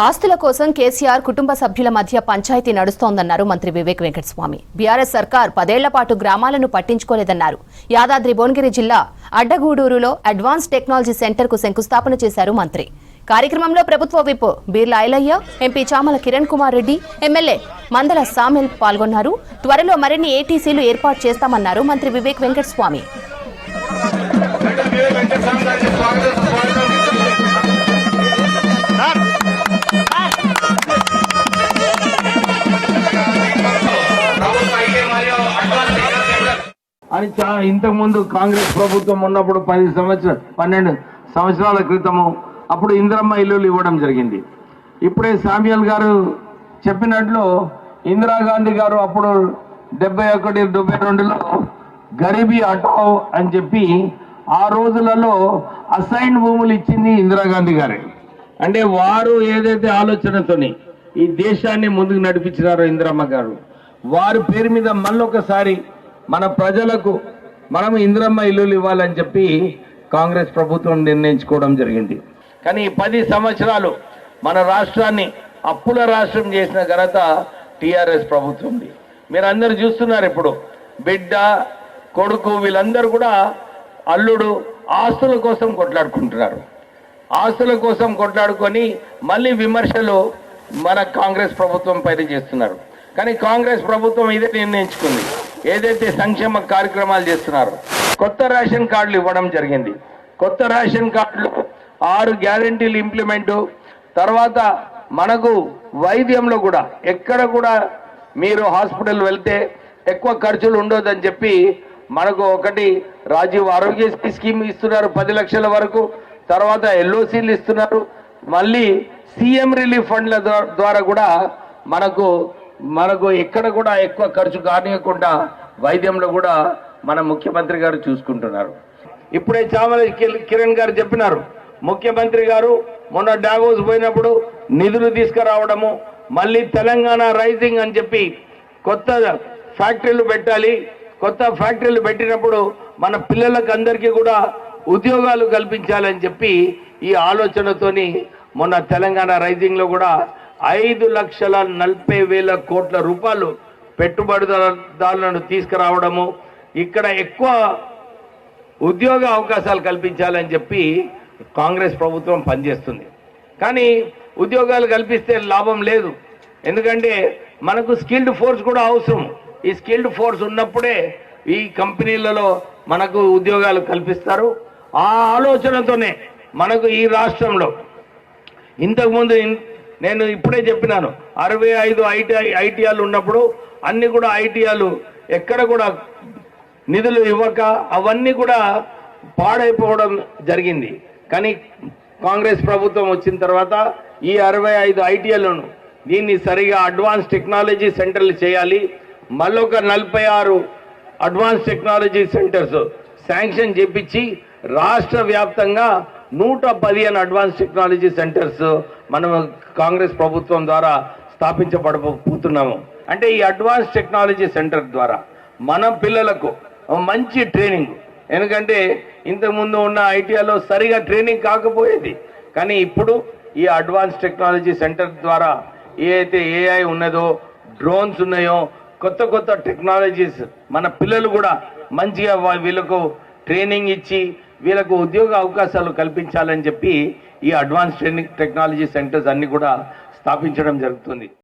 ఆస్తుల కోసం కేసీఆర్ కుటుంబ సభ్యుల మధ్య పంచాయతీ నడుస్తోందన్నారు మంత్రి వివేక్ వెంకటస్వామి. బీఆర్ఎస్ సర్కార్ 10 ఏళ్ల పాటు గ్రామాలను పట్టించుకోలేదన్నారు. యాదాద్రి భువనగిరి జిల్లా అడ్డగూడూరులో అడ్వాన్స్ టెక్నాలజీ సెంటర్ కు శంకుస్థాపన చేశారు మంత్రి. కార్యక్రమంలో ప్రభుత్వ whip Beerla Ailaiah, MP Chamala Kiran Kumar Reddy, MLA Mandula Samel పాల్గొన్నారు. త్వరలో మరిన్ని ఏటీసీలు ఏర్పాటు చేస్తామన్నారు మంత్రి వివేక్ వెంకటస్వామి. అని ఇంతకు ముందు కాంగ్రెస్ ప్రభుత్వం ఉన్నప్పుడు 12 సంవత్సరాల క్రితము అప్పుడు ఇందిరమ్మ ఇల్లులు ఇవ్వడం జరిగింది. ఇప్పుడే శామ్యుల్ గారు చెప్పినట్లు ఇందిరాగాంధీ గారు అప్పుడు 71-72లో గరీబీ హటావో అని చెప్పి ఆ రోజులలో అసైన్ భూములు ఇచ్చింది ఇందిరాగాంధీ గారే. అంటే వారు ఏదైతే ఆలోచనతోని ఈ దేశాన్ని ముందుకు నడిపించినారో ఇందిరమ్మ గారు, వారి పేరు మీద మళ్ళొకసారి మన ప్రజలకు మనం ఇందిరమ్మ ఇల్లులు ఇవ్వాలని చెప్పి కాంగ్రెస్ ప్రభుత్వం నిర్ణయించుకోవడం జరిగింది. కానీ 10 సంవత్సరాలు మన రాష్ట్రాన్ని అప్పుల రాష్ట్రం చేసిన ఘనత టీఆర్ఎస్ ప్రభుత్వంది. మీరు అందరూ చూస్తున్నారు. ఇప్పుడు బిడ్డ, కొడుకు వీళ్ళందరూ కూడా అల్లుడు ఆస్తుల కోసం కొట్లాడుకుంటున్నారు. ఆస్తుల కోసం కొట్లాడుకొని మళ్ళీ విమర్శలు మన కాంగ్రెస్ ప్రభుత్వం పైన చేస్తున్నారు. కానీ కాంగ్రెస్ ప్రభుత్వం ఇదే నిర్ణయించుకుంది. ఏదైతే సంక్షేమ కార్యక్రమాలు చేస్తున్నారో కొత్త రేషన్ కార్డులు ఇవ్వడం జరిగింది. కొత్త రేషన్ కార్డులు 6 గ్యారెంటీలు ఇంప్లిమెంట్, తర్వాత మనకు వైద్యంలో కూడా ఎక్కడ కూడా మీరు హాస్పిటల్ వెళ్తే ఎక్కువ ఖర్చులు ఉండొద్దని చెప్పి మనకు ఒకటి రాజీవ్ ఆరోగ్య స్కీమ్ ఇస్తున్నారు 10 లక్షల వరకు. తర్వాత ఎల్ఓసీలు ఇస్తున్నారు. మళ్ళీ సీఎం రిలీఫ్ ఫండ్ల ద్వారా కూడా మనకు ఎక్కడ కూడా ఎక్కువ ఖర్చు కానియకుండా వైద్యంలో కూడా మన ముఖ్యమంత్రి గారు చూసుకుంటున్నారు. ఇప్పుడే చామల కిరణ్ గారు చెప్పినారు, ముఖ్యమంత్రి గారు మొన్న డావోస్ పోయినప్పుడు నిధులు తీసుకురావడము, మళ్ళీ తెలంగాణ రైజింగ్ అని చెప్పి కొత్త ఫ్యాక్టరీలు పెట్టాలి. కొత్త ఫ్యాక్టరీలు పెట్టినప్పుడు మన పిల్లలకు అందరికీ కూడా ఉద్యోగాలు కల్పించాలని చెప్పి ఈ ఆలోచనతోని మొన్న తెలంగాణ రైజింగ్ లో కూడా 5,40,000 కోట్ల రూపాయలు పెట్టుబడిదారులను తీసుకురావడము, ఇక్కడ ఎక్కువ ఉద్యోగ అవకాశాలు కల్పించాలని చెప్పి కాంగ్రెస్ ప్రభుత్వం పనిచేస్తుంది. కానీ ఉద్యోగాలు కల్పిస్తే లాభం లేదు. ఎందుకంటే మనకు స్కిల్డ్ ఫోర్స్ కూడా అవసరం. ఈ స్కిల్డ్ ఫోర్స్ ఉన్నప్పుడే ఈ కంపెనీలలో మనకు ఉద్యోగాలు కల్పిస్తారు. ఆ ఆలోచనతోనే మనకు ఈ రాష్ట్రంలో ఇంతకుముందు నేను ఇప్పుడే చెప్పినాను 65 ఐటీఆర్లు ఉన్నప్పుడు అన్ని కూడా ఐటీఆర్లు ఎక్కడ కూడా నిధులు ఇవ్వక అవన్నీ కూడా పాడైపోవడం జరిగింది. కానీ కాంగ్రెస్ ప్రభుత్వం వచ్చిన తర్వాత ఈ 65 ఐటీఆర్లను దీన్ని సరిగా అడ్వాన్స్ టెక్నాలజీ సెంటర్లు చేయాలి. మళ్ళొక 46 అడ్వాన్స్ టెక్నాలజీ సెంటర్స్ శాంక్షన్ చేపించి రాష్ట్ర వ్యాప్తంగా 115 అడ్వాన్స్ టెక్నాలజీ సెంటర్స్ మనం కాంగ్రెస్ ప్రభుత్వం ద్వారా స్థాపించబడబోతున్నాము. అంటే ఈ అడ్వాన్స్ టెక్నాలజీ సెంటర్ ద్వారా మన పిల్లలకు మంచి ట్రైనింగ్, ఎందుకంటే ఇంతకుముందు ఉన్న ఐటీఐలో సరిగా ట్రైనింగ్ కాకపోయేది. కానీ ఇప్పుడు ఈ అడ్వాన్స్ టెక్నాలజీ సెంటర్ ద్వారా ఏదైతే ఏఐ ఉన్నదో, డ్రోన్స్ ఉన్నాయో, కొత్త కొత్త టెక్నాలజీస్ మన పిల్లలు కూడా మంచిగా వీళ్ళకు ట్రైనింగ్ ఇచ్చి వీళ్ళకు ఉద్యోగ అవకాశాలు కల్పించాలని చెప్పి ఈ అడ్వాన్స్ టెక్నాలజీ సెంటర్స్ అన్ని కూడా స్థాపించడం జరుగుతుంది.